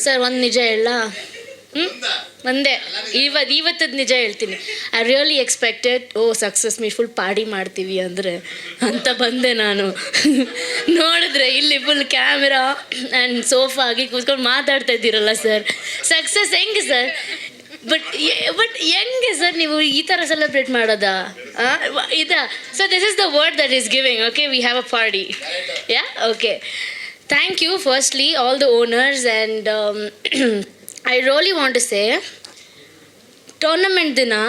Sir ಒಂದು ನಿಜ ಹೇಳ ಒಂದೇ ಇವತ್ತದ ನಿಜ ಹೇಳ್ತೀನಿ. I really expected success meet full party ಮಾಡ್ತೀವಿ ಅಂದರೆ ಅಂತ ಬಂದೆ ನಾನು. ನೋಡಿದ್ರೆ ಇಲ್ಲಿ ಫುಲ್ ಕ್ಯಾಮ್ರಾ ಆ್ಯಂಡ್ ಸೋಫಾ ಆಗಿ ಕೂತ್ಕೊಂಡು ಮಾತಾಡ್ತಾ ಇದ್ದೀರಲ್ಲ ಸರ್. ಸಕ್ಸಸ್ ಹೆಂಗೆ ಸರ್? ಬಟ್ ಹೆಂಗೆ ಸರ್ ನೀವು ಈ ಥರ ಸೆಲೆಬ್ರೇಟ್ ಮಾಡೋದಾ? So this is the word that is giving. Okay, we have a party. Yeah, okay. Thank you, firstly, all the owners, and I really want to say, tournament dina,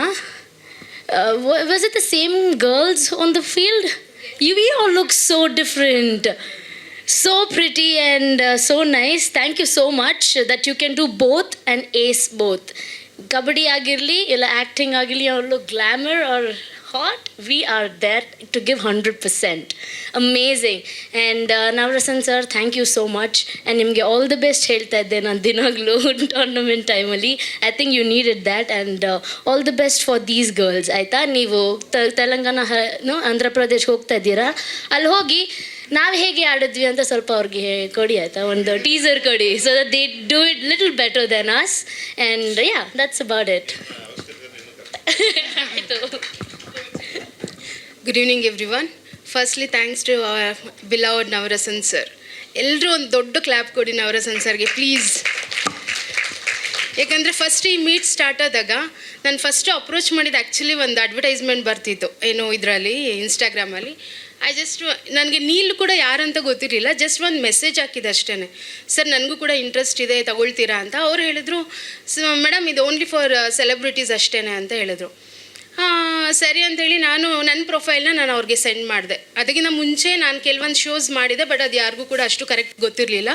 was it the same girls on the field? We all look so different, so pretty and so nice. Thank you so much that you can do both and ace both. Kabaddi agirli, illa acting agirli, or look glamour or hot, we are there to give 100%. Amazing. And Navarasan sir, thank you so much. And nimge all the best ಹೇಳ್ತಾ ಇದ್ದೆ ನಾನು ದಿನಾಗಲೂ tournament ಟೈಮಲ್ಲಿ. I think you needed that and all the best for these girls. ಆಯಿತಾ? ನೀವು ತೆಲಂಗಾಣ ಆಂಧ್ರ ಪ್ರದೇಶಕ್ಕೆ ಹೋಗ್ತಾ ಇದ್ದೀರಾ, ಅಲ್ಲಿ ಹೋಗಿ ನಾವು ಹೇಗೆ ಆಡಿದ್ವಿ ಅಂತ ಸ್ವಲ್ಪ ಅವ್ರಿಗೆ ಕೊಡಿ, ಆಯಿತಾ? ಒಂದು ಟೀಸರ್ ಕೊಡಿ, so that they do it little better then us. And yeah, that's about it. ಆಯಿತು. Good evening everyone. Firstly, thanks to our beloved Navarasan sir. ಎಲ್ಲರೂ ಒಂದು ದೊಡ್ಡ ಕ್ಲಾಪ್ ಕೊಡಿ ನವರಸನ್ ಸರ್ಗೆ ಪ್ಲೀಸ್. ಯಾಕಂದರೆ ಫಸ್ಟ್ ಈ ಮೀಟ್ ಸ್ಟಾರ್ಟ್ ಆದಾಗ ನಾನು ಫಸ್ಟು ಅಪ್ರೋಚ್ ಮಾಡಿದ್ದು ಆ್ಯಕ್ಚುಲಿ ಒಂದು ಅಡ್ವರ್ಟೈಸ್ಮೆಂಟ್ ಬರ್ತಿತ್ತು ಏನೋ ಇದರಲ್ಲಿ ಇನ್ಸ್ಟಾಗ್ರಾಮಲ್ಲಿ. ನನಗೆ ನೀಲು ಕೂಡ ಯಾರಂತ ಗೊತ್ತಿರಲಿಲ್ಲ, ಜಸ್ಟ್ ಒಂದು ಮೆಸೇಜ್ ಹಾಕಿದೆ ಅಷ್ಟೇ, ಸರ್ ನನಗೂ ಕೂಡ ಇಂಟ್ರೆಸ್ಟ್ ಇದೆ ತಗೊಳ್ತೀರಾ ಅಂತ. ಅವ್ರು ಹೇಳಿದ್ರು, ಮೇಡಮ್ ಇದು ಓನ್ಲಿ ಫಾರ್ ಸೆಲೆಬ್ರಿಟೀಸ್ ಅಷ್ಟೇ ಅಂತ ಹೇಳಿದ್ರು. ಸರಿ ಅಂಥೇಳಿ ನನ್ನ ಪ್ರೊಫೈಲ್ನ ನಾನು ಅವ್ರಿಗೆ ಸೆಂಡ್ ಮಾಡಿದೆ. ಅದಕ್ಕಿಂತ ಮುಂಚೆ ನಾನು ಕೆಲವೊಂದು ಶೋಸ್ ಮಾಡಿದೆ, ಬಟ್ ಅದು ಯಾರಿಗೂ ಕೂಡ ಅಷ್ಟು ಕರೆಕ್ಟ್ ಗೊತ್ತಿರಲಿಲ್ಲ.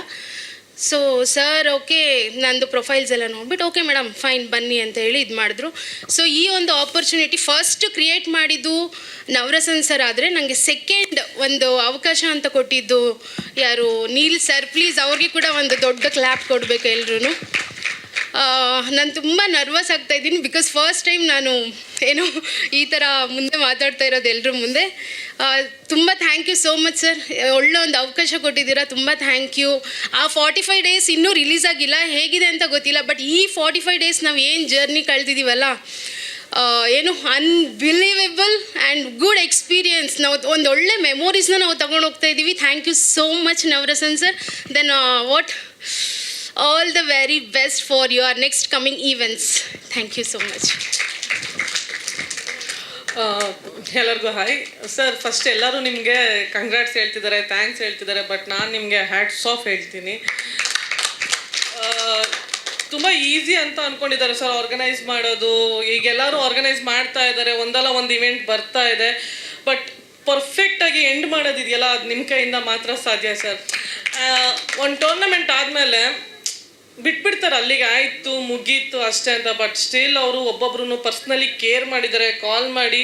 ಸೊ ಸರ್ ಓಕೆ ನಂದು ಪ್ರೊಫೈಲ್ಸ್ ಎಲ್ಲ ನೋಡ್ಬಿಟ್ಟು ಓಕೆ ಮೇಡಮ್ ಫೈನ್ ಬನ್ನಿ ಅಂತ ಹೇಳಿ ಇದು ಮಾಡಿದ್ರು. ಸೊ ಈ ಒಂದು ಆಪರ್ಚುನಿಟಿ ಫಸ್ಟ್ ಕ್ರಿಯೇಟ್ ಮಾಡಿದ್ದು ನವರಸನ್ ಸರ್ ಆದರೆ, ನನಗೆ ಸೆಕೆಂಡ್ ಒಂದು ಅವಕಾಶ ಅಂತ ಕೊಟ್ಟಿದ್ದು ಯಾರು ನೀಲ್ ಸರ್. ಪ್ಲೀಸ್ ಅವ್ರಿಗೆ ಕೂಡ ಒಂದು ದೊಡ್ಡ ಕ್ಲ್ಯಾಪ್ ಕೊಡಬೇಕು ಎಲ್ರೂ. ನಾನು ತುಂಬ ನರ್ವಸ್ ಆಗ್ತಾಯಿದ್ದೀನಿ, ಬಿಕಾಸ್ ಫಸ್ಟ್ ಟೈಮ್ ನಾನು ಏನೋ ಈ ಥರ ಮುಂದೆ ಮಾತಾಡ್ತಾ ಇರೋದು ಎಲ್ಲರ ಮುಂದೆ. ತುಂಬ thank you so much sir, ಒಳ್ಳೆ ಒಂದು ಅವಕಾಶ ಕೊಟ್ಟಿದ್ದೀರಾ, ತುಂಬ ಥ್ಯಾಂಕ್ ಯು. ಆ 45 ಡೇಸ್ ಇನ್ನೂ ರಿಲೀಸ್ ಆಗಿಲ್ಲ, ಹೇಗಿದೆ ಅಂತ ಗೊತ್ತಿಲ್ಲ, ಬಟ್ ಈ 45 ಡೇಸ್ ನಾವು ಏನು ಜರ್ನಿ ಕಳೆದಿದ್ದೀವಲ್ಲ, ಏನು ಅನ್ಬಿಲೀವೇಬಲ್ ಆ್ಯಂಡ್ ಗುಡ್ ಎಕ್ಸ್ಪೀರಿಯನ್ಸ್. ನಾವು ಒಂದು ಒಳ್ಳೆ ಮೆಮೊರೀಸ್ನ ನಾವು ತಗೊಂಡು ಹೋಗ್ತಾ ಇದ್ದೀವಿ. Thank you so much Navarasan sir. Then what all the very best for your next coming events. Thank you so much. ಎಲ್ಲರಿಗೂ ಹಾಯ್ ಸರ್. ಫಸ್ಟ್ ಎಲ್ಲರೂ ನಿಮಗೆ ಕಂಗ್ರಾಟ್ಸ್ ಹೇಳ್ತಿದ್ದಾರೆ, ಥ್ಯಾಂಕ್ಸ್ ಹೇಳ್ತಿದ್ದಾರೆ, ಬಟ್ ನಾನು ನಿಮಗೆ ಹ್ಯಾಟ್ಸ್ ಆಫ್ ಹೇಳ್ತೀನಿ. ತುಂಬ ಈಸಿ ಅಂತ ಅಂದ್ಕೊಂಡಿದ್ದಾರೆ ಸರ್ ಆರ್ಗನೈಸ್ ಮಾಡೋದು. ಈಗೆಲ್ಲರೂ ಆರ್ಗನೈಸ್ ಮಾಡ್ತಾ ಇದ್ದಾರೆ, ಒಂದಲ್ಲ ಒಂದು ಇವೆಂಟ್ ಬರ್ತಾ ಇದೆ, ಬಟ್ ಪರ್ಫೆಕ್ಟಾಗಿ ಎಂಡ್ ಮಾಡೋದಿದೆಯಲ್ಲ ಅದು ನಿಮ್ಮ ಕೈಯಿಂದ ಮಾತ್ರ ಸಾಧ್ಯ ಸರ್. ಒಂದು ಟೂರ್ನಮೆಂಟ್ ಆದಮೇಲೆ ಬಿಟ್ಬಿಡ್ತಾರೆ, ಅಲ್ಲಿಗೆ ಆಯಿತು ಮುಗೀತು ಅಷ್ಟೇ ಅಂತ. ಬಟ್ ಸ್ಟಿಲ್ ಅವರು ಒಬ್ಬೊಬ್ರು ಪರ್ಸ್ನಲಿ ಕೇರ್ ಮಾಡಿದ್ದಾರೆ, ಕಾಲ್ ಮಾಡಿ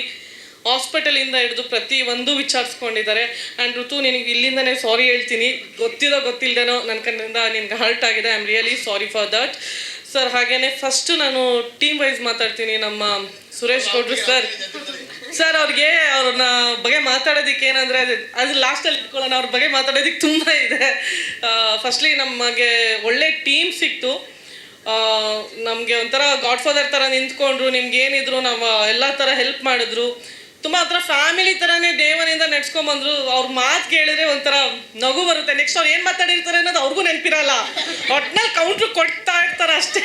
ಹಾಸ್ಪಿಟಲಿಂದ ಹಿಡಿದು ಪ್ರತಿ ಒಂದು ವಿಚಾರಿಸ್ಕೊಂಡಿದ್ದಾರೆ. ಆ್ಯಂಡ್ ಋತು ನಿನಗೆ ಇಲ್ಲಿಂದನೇ ಸಾರಿ ಹೇಳ್ತೀನಿ, ಗೊತ್ತಿಲ್ಲದೇನೋ ನನ್ನ ಕಣ್ಣಿಂದ ನಿನ್ಗೆ ಹರ್ಟ್ ಆಗಿದೆ. I am really sorry for that sir. ಹಾಗೆಯೇ ಫಸ್ಟು ನಾನು ಟೀಮ್ ವೈಸ್ ಮಾತಾಡ್ತೀನಿ. ನಮ್ಮ ಸುರೇಶ್ ಗೌಡ್ರು ಸರ್ ಅವ್ರಿಗೆ ಅವ್ರನ್ನ ಬಗ್ಗೆ ಮಾತಾಡೋದಕ್ಕೆ ಏನಂದರೆ ಅದು ಲಾಸ್ಟಲ್ಲಿ ಇಟ್ಕೊಳ್ಳೋಣ, ಅವ್ರ ಬಗ್ಗೆ ಮಾತಾಡೋದಕ್ಕೆ ತುಂಬ ಇದೆ. ಫಸ್ಟ್ಲಿ ನಮಗೆ ಒಳ್ಳೆ ಟೀಮ್ ಸಿಕ್ತು, ನಮಗೆ ಒಂಥರ ಗಾಡ್ ಫಾದರ್ ಥರ ನಿಂತ್ಕೊಂಡ್ರು, ನಿಮ್ಗೆ ಏನಿದ್ರು ನಾವು ಎಲ್ಲ ಥರ ಹೆಲ್ಪ್ ಮಾಡಿದ್ರು. ತುಂಬ ಒಂಥರ ಫ್ಯಾಮಿಲಿ ಥರನೇ ದೇವನಿಂದ ನೆಡ್ಸ್ಕೊಂಬಂದ್ರು. ಅವ್ರ ಮಾತು ಕೇಳಿದ್ರೆ ಒಂಥರ ನಗು ಬರುತ್ತೆ. ನೆಕ್ಸ್ಟ್ ಅವ್ರು ಏನು ಮಾತಾಡಿರ್ತಾರೆ ಅನ್ನೋದು ಅವ್ರಿಗೂ ನೆನಪಿರಲ್ಲ, ಒಟ್ಟಿನಲ್ಲಿ ಕೌಂಟ್ರು ಕೊಡ್ತಾ ಇರ್ತಾರೆ ಅಷ್ಟೇ.